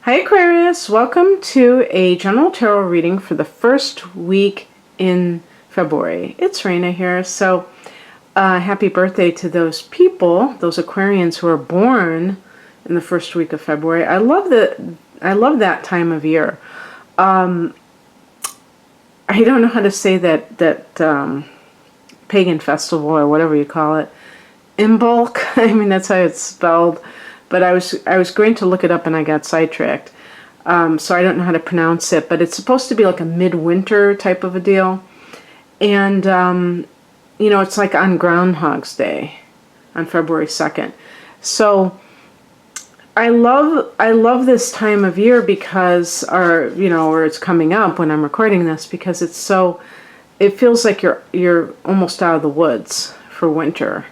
Hi Aquarius, welcome to a general tarot reading for the first week in February. It's Raina here, so happy birthday to those people, those Aquarians who are born in the first week of February. I love that time of year. I don't know how to say that pagan festival or whatever you call it. Imbolc, I mean that's how it's spelled. But I was going to look it up and I got sidetracked. So I don't know how to pronounce it, but it's supposed to be like a midwinter type of a deal. And, you know, it's like on Groundhog's Day on February 2nd. So I love this time of year because, or it's coming up when I'm recording this, because it feels like you're almost out of the woods for winter.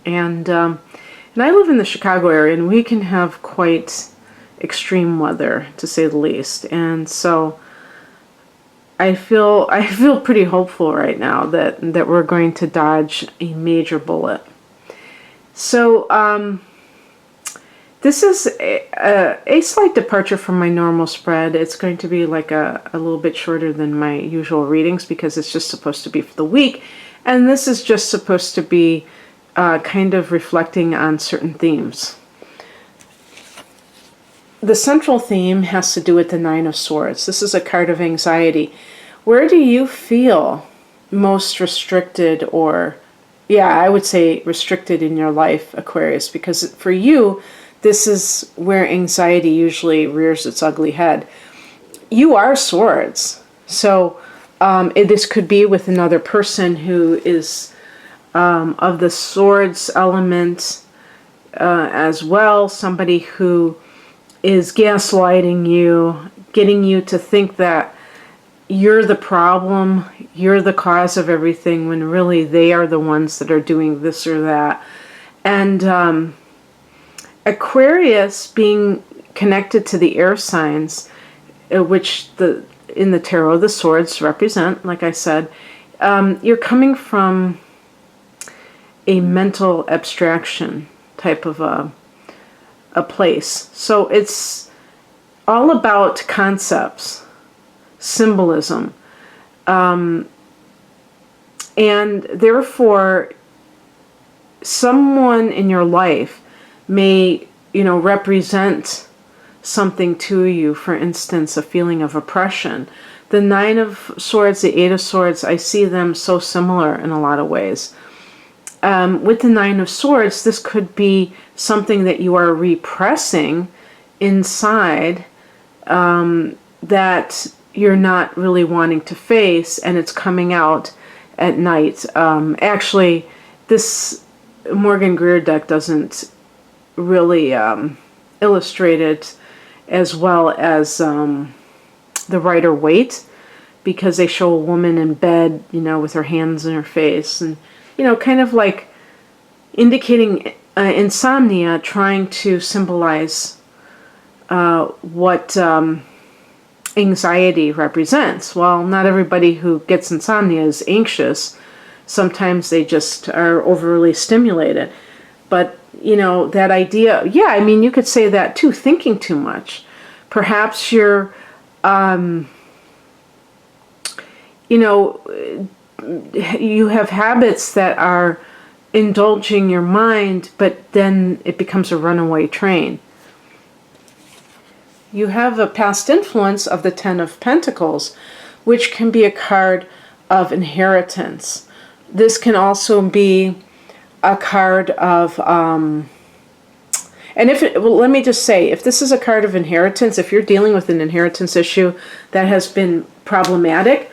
And I live in the Chicago area, and we can have quite extreme weather, to say the least. And so I feel pretty hopeful right now that we're going to dodge a major bullet. So this is a slight departure from my normal spread. It's going to be like a little bit shorter than my usual readings because it's just supposed to be for the week. And this is just supposed to be kind of reflecting on certain themes. The central theme has to do with the Nine of Swords. This is a card of anxiety. Where do you feel most restricted, or, yeah, I would say restricted in your life, Aquarius? Because for you, this is where anxiety usually rears its ugly head. You are swords. So this could be with another person who is of the swords element as well, somebody who is gaslighting you, getting you to think that you're the problem, you're the cause of everything, when really they are the ones that are doing this or that. And Aquarius being connected to the air signs, which in the tarot the swords represent, like I said, you're coming from a mental abstraction type of a place. So it's all about concepts, symbolism, and therefore someone in your life may, represent something to you. For instance, a feeling of oppression. The Nine of Swords, the Eight of Swords, I see them so similar in a lot of ways. With the Nine of Swords, this could be something that you are repressing inside that you're not really wanting to face, and it's coming out at night. Actually, this Morgan Greer deck doesn't really illustrate it as well as the Rider-Waite, because they show a woman in bed, with her hands in her face, and kind of like indicating insomnia, trying to symbolize what anxiety represents. Well, not everybody who gets insomnia is anxious. Sometimes they just are overly stimulated. But, that idea, yeah, I mean, you could say that too, thinking too much. Perhaps you're, you have habits that are indulging your mind, but then it becomes a runaway train. You have a past influence of the Ten of Pentacles, which can be a card of inheritance. This can also be a card of, let me just say, if this is a card of inheritance, if you're dealing with an inheritance issue that has been problematic,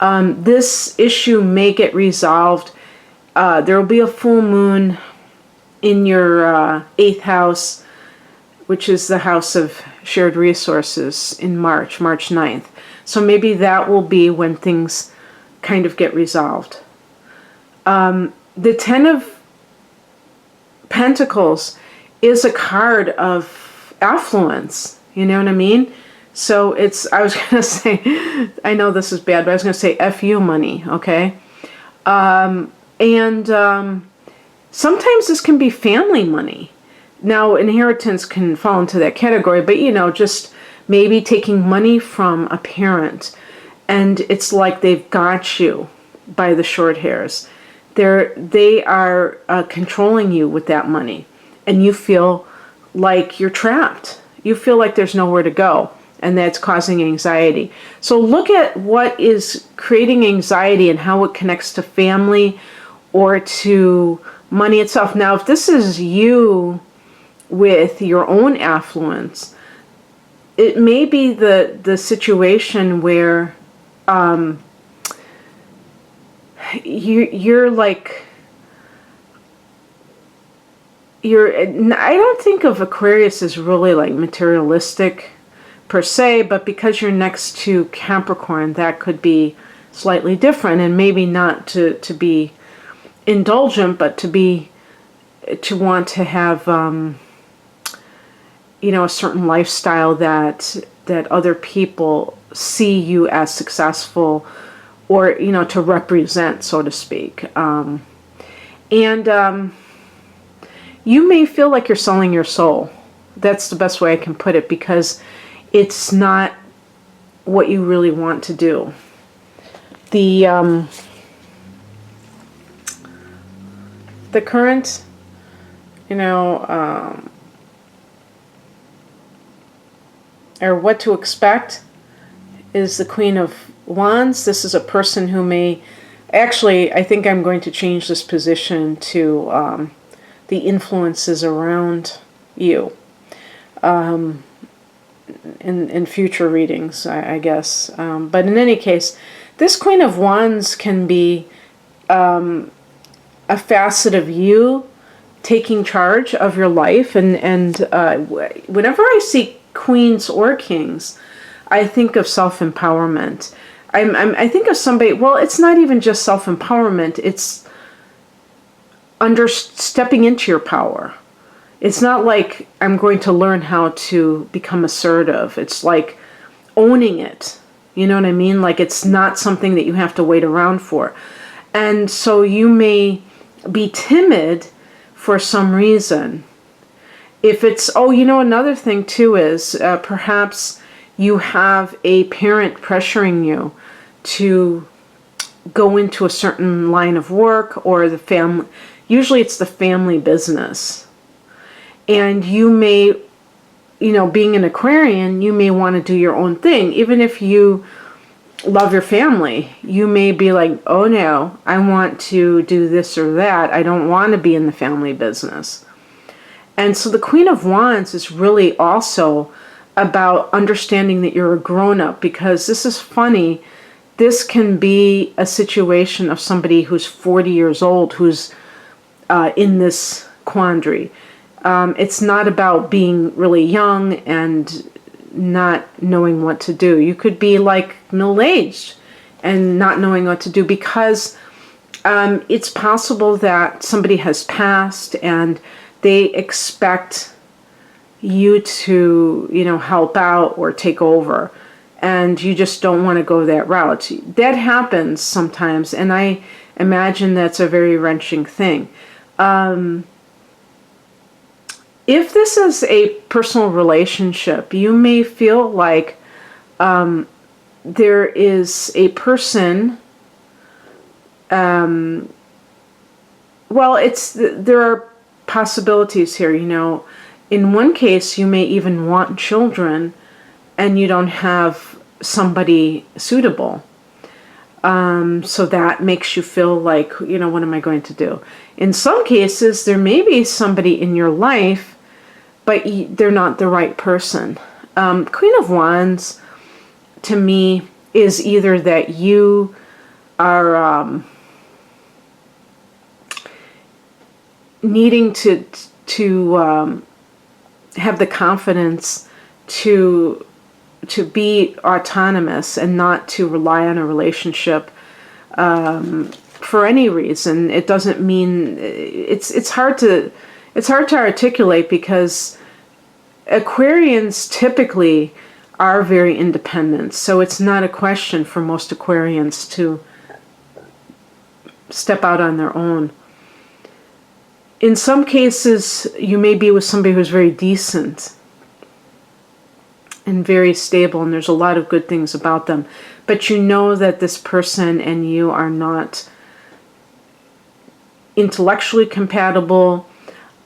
this issue may get resolved. There will be a full moon in your 8th house, which is the house of shared resources, in March 9th. So maybe that will be when things kind of get resolved. The Ten of Pentacles is a card of affluence. You know what I mean? So I was going to say, I know this is bad, but I was going to say FU money, okay? And sometimes this can be family money. Now, inheritance can fall into that category, but just maybe taking money from a parent, and it's like they've got you by the short hairs. They are controlling you with that money, and you feel like you're trapped. You feel like there's nowhere to go, and that's causing anxiety. So look at what is creating anxiety and how it connects to family or to money itself. Now, if this is you with your own affluence, it may be the situation where you're like, I don't think of Aquarius as really like materialistic per se, but because you're next to Capricorn, that could be slightly different, and maybe not to be indulgent, but to want to have a certain lifestyle that other people see you as successful, or to represent, so to speak. And you may feel like you're selling your soul. That's the best way I can put it, because it's not what you really want to do. The current, or what to expect, is the Queen of Wands. This is a person who may, actually, I think I'm going to change this position to the influences around you in future readings, I guess. But in any case, this Queen of Wands can be a facet of you taking charge of your life. And whenever I see queens or kings, I think of self-empowerment. I think of somebody, well, it's not even just self-empowerment, it's stepping into your power. It's not like I'm going to learn how to become assertive. It's like owning it. You know what I mean? Like, it's not something that you have to wait around for. And so you may be timid for some reason. If it's, another thing too is perhaps you have a parent pressuring you to go into a certain line of work, or the family, usually it's the family business. And you may, being an Aquarian, you may want to do your own thing. Even if you love your family, you may be like, oh no, I want to do this or that. I don't want to be in the family business. And so the Queen of Wands is really also about understanding that you're a grown-up, because this is funny. This can be a situation of somebody who's 40 years old who's in this quandary. It's not about being really young and not knowing what to do. You could be like middle-aged and not knowing what to do, because it's possible that somebody has passed and they expect you to, help out or take over, and you just don't want to go that route. That happens sometimes, and I imagine that's a very wrenching thing. If this is a personal relationship, you may feel like there is a person, there are possibilities here. In one case, you may even want children and you don't have somebody suitable. So that makes you feel like, what am I going to do? In some cases, there may be somebody in your life, but they're not the right person. Queen of Wands, to me, is either that you are needing to have the confidence to be autonomous and not to rely on a relationship for any reason. It doesn't mean it's hard to articulate, because Aquarians typically are very independent. So it's not a question for most Aquarians to step out on their own. in some cases, you may be with somebody who's very decent and very stable, and there's a lot of good things about them. But you know that this person and you are not intellectually compatible.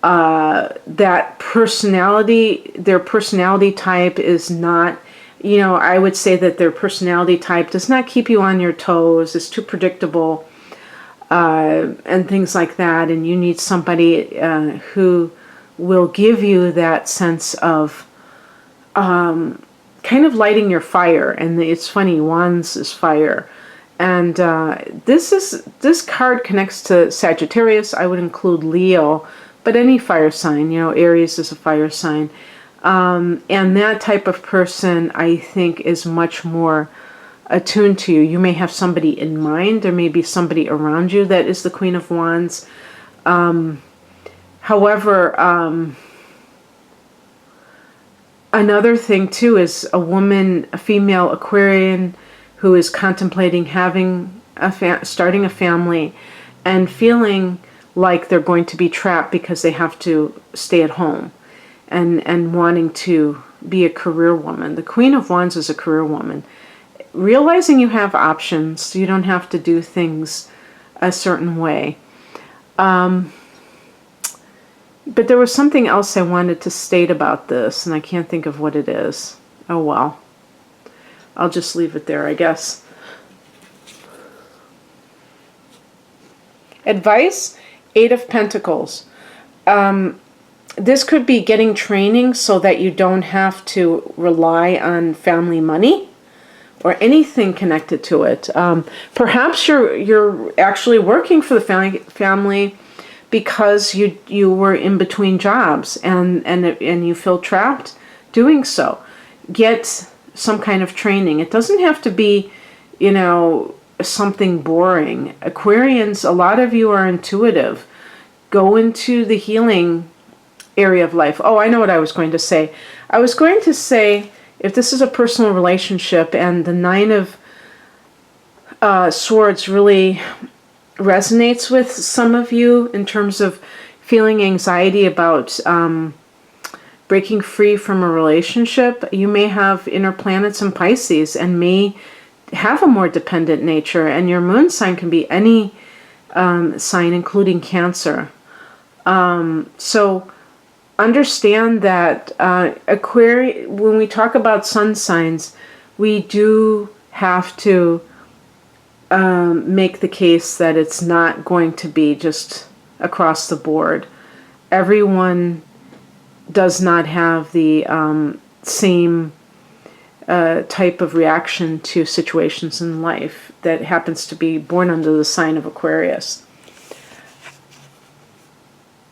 That personality, their personality type is not, I would say that their personality type does not keep you on your toes. It's too predictable, and things like that. And you need somebody who will give you that sense of kind of lighting your fire. And it's funny, Wands is fire. And this card connects to Sagittarius. I would include Leo, but any fire sign, Aries is a fire sign. And that type of person, I think, is much more attuned to you. You may have somebody in mind. There may be somebody around you that is the Queen of Wands. However, another thing too is a female Aquarian who is contemplating starting a family and feeling like they're going to be trapped because they have to stay at home, and wanting to be a career woman. The Queen of Wands is a career woman. Realizing you have options, you don't have to do things a certain way. But there was something else I wanted to state about this, and I can't think of what it is. Oh well. I'll just leave it there, I guess. Advice, 8 of Pentacles. This could be getting training so that you don't have to rely on family money or anything connected to it. Perhaps you're actually working for the family because you were in between jobs and you feel trapped doing so. Get some kind of training. It doesn't have to be, something boring. Aquarians, a lot of you are intuitive. Go into the healing area of life. Oh, I know what I was going to say. I was going to say, if this is a personal relationship and the 9 of Swords really resonates with some of you in terms of feeling anxiety about breaking free from a relationship, you may have inner planets in Pisces and may have a more dependent nature, and your moon sign can be any sign, including Cancer. So understand that Aquarius, when we talk about sun signs, we do have to make the case that it's not going to be just across the board. Everyone does not have the same type of reaction to situations in life that happens to be born under the sign of Aquarius.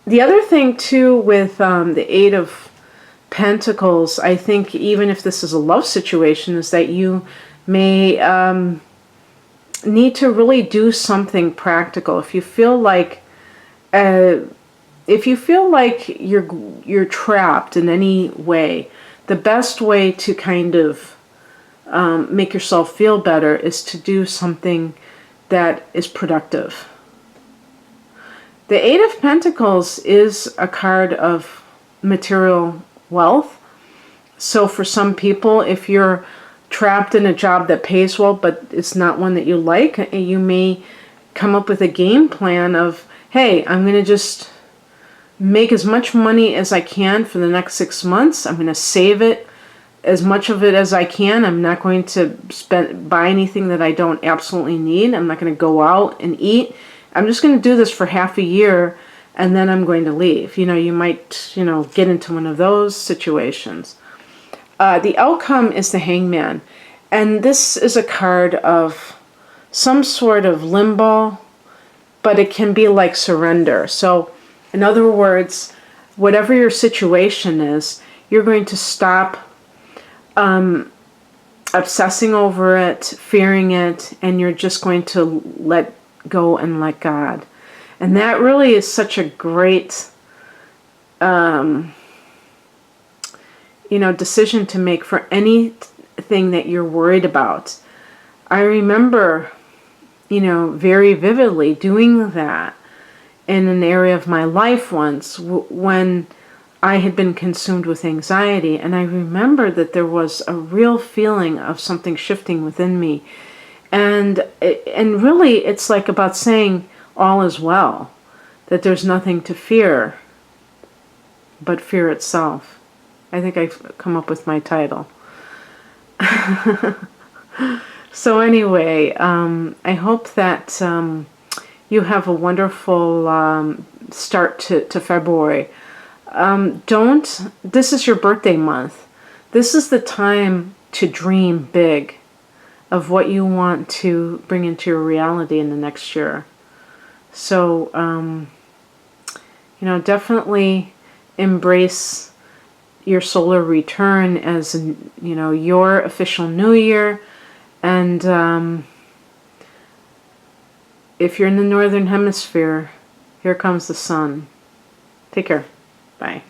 The other thing too with the 8 of Pentacles, I think even if this is a love situation, is that you may need to really do something practical. If you feel like you're trapped in any way, the best way to kind of make yourself feel better is to do something that is productive. The 8 of Pentacles is a card of material wealth. So for some people, if you're trapped in a job that pays well, but it's not one that you like, you may come up with a game plan of, hey, I'm going to just make as much money as I can for the next 6 months. I'm going to save it, as much of it as I can. I'm not going to buy anything that I don't absolutely need. I'm not going to go out and eat. I'm just going to do this for half a year and then I'm going to leave. You might, get into one of those situations. The outcome is the Hangman. And this is a card of some sort of limbo, but it can be like surrender. So, in other words, whatever your situation is, you're going to stop obsessing over it, fearing it, and you're just going to let go and let God. And that really is such a great decision to make for anything that you're worried about. I remember, very vividly doing that in an area of my life once when I had been consumed with anxiety, and I remember that there was a real feeling of something shifting within me. And really, it's like about saying all is well, that there's nothing to fear but fear itself. I think I've come up with my title. So anyway, I hope that you have a wonderful start to February. This is your birthday month. This is the time to dream big of what you want to bring into your reality in the next year. So, definitely embrace your solar return as, your official new year. And if you're in the northern hemisphere, here comes the sun. Take care. Bye.